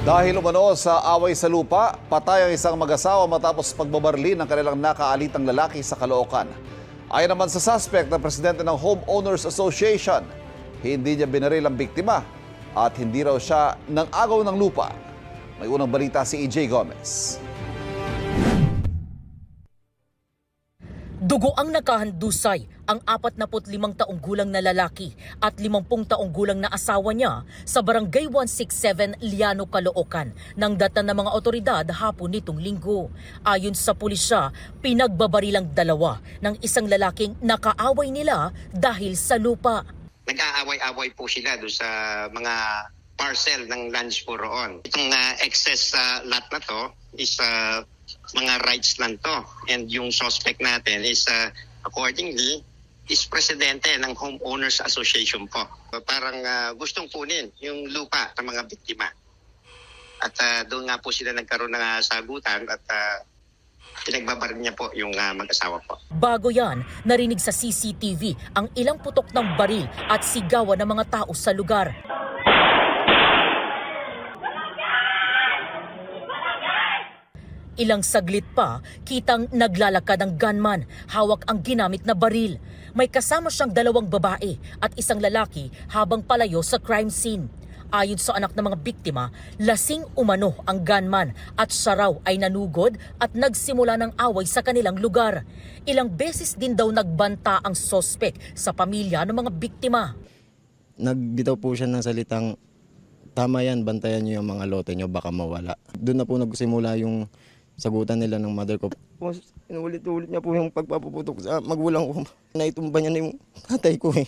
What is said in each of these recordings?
Dahil umano sa away sa lupa, patay ang isang mag-asawa matapos pagbabarli ng kanilang nakaalitang lalaki sa Caloocan. Ayon naman sa suspect na presidente ng Homeowners Association, hindi niya binaril ang biktima at hindi raw siya nang agaw ng lupa. May unang balita si EJ Gomez. Dugo ang nakahandusay ang 45 taong gulang na lalaki at 50 taong gulang na asawa niya sa Barangay 167 Liano, Caloocan nang data ng mga otoridad hapon nitong linggo. Ayon sa pulisya, pinagbabarilang dalawa ng isang lalaking nakaaway nila dahil sa lupa. Nag-aaway-away po sila doon sa mga parcel ng lands po roon. Itong excess lot na to is mga rights lang to. And yung suspect natin is accordingly is presidente ng Homeowners Association po. Parang gustong kunin yung lupa ng mga biktima. At doon nga po sila nagkaroon ng sagutan at pinagbabaril niya po yung mag-asawa po. Bago yan, narinig sa CCTV ang ilang putok ng baril at sigawan ng mga tao sa lugar. Ilang saglit pa, kitang naglalakad ang gunman, hawak ang ginamit na baril. May kasama siyang 2 babae at isang lalaki habang palayo sa crime scene. Ayon sa anak ng mga biktima, lasing umano ang gunman at siya raw ay nanugod at nagsimula ng away sa kanilang lugar. Ilang beses din daw nagbanta ang sospek sa pamilya ng mga biktima. Nagbitaw po siya ng salitang, tama yan, bantayan niyo yung mga lote niyo, baka mawala. Doon na po nagsimula yung sagutan nila ng mother ko. Inulit-ulit niya po yung pagpapuputok sa magulang ko. Naitumba niya na yung tatay ko eh.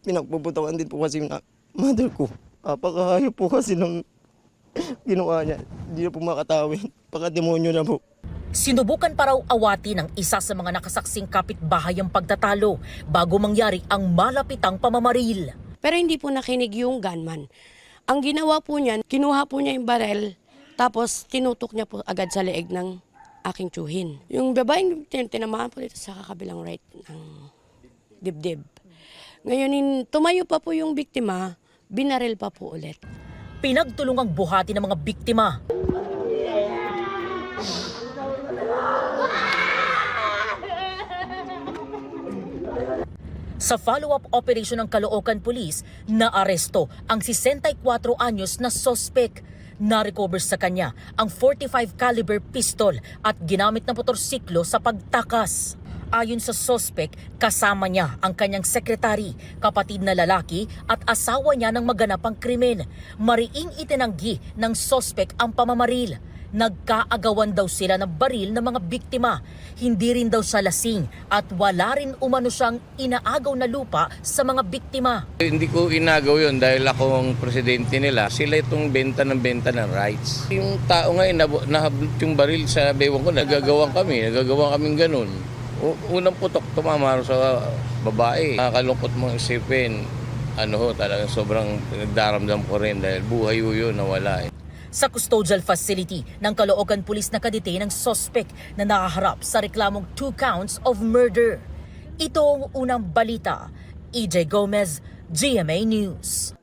Pinagpuputokan din po kasi yung mother ko. Apakahayop po kasi ng ginawa niya. Hindi na po makatawin. Pagkademonyo na po. Sinubukan pa raw awatin ng isa sa mga nakasaksing kapitbahay ang pagtatalo bago mangyari ang malapitang pamamaril. Pero hindi po nakinig yung gunman. Ang ginawa po niya, kinuha po niya yung barel, tapos tinutok niya po agad sa leeg ng aking tiyuhin. Yung babaeng tinamaan po dito sa kakabilang right ng dibdib. Ngayon, tumayo pa po yung biktima, binaril pa po ulit. Pinagtulungang buhati ng mga biktima. Sa follow-up operation ng Caloocan Police, naaresto ang 64 anyos na sospek. Na-recover sa kanya ang 45 caliber pistol at ginamit na motorsiklo sa pagtakas. Ayon sa sospek, kasama niya ang kanyang sekretary, kapatid na lalaki at asawa niya ng maganapang krimen. Mariing itinanggi ng sospek ang pamamaril. Nagkaagawan daw sila ng baril ng mga biktima. Hindi rin daw siya lasing at wala rin umano siyang inaagaw na lupa sa mga biktima. Hindi ko inagaw yun dahil ako ang presidente nila. Sila itong benta ng rights. Yung tao nga nahablot yung baril sa bewang ko, nagagawa kaming ganun. Unang putok tumama sa babae. Nakakalungkot mong isipin, talagang sobrang nagdaramdam ko rin dahil buhay yun nawala. Sa custodial facility ng Caloocan Police nakadetain ang sospek na nakaharap sa reklamong 2 counts of murder. Ito ang unang balita. EJ Gomez, GMA News.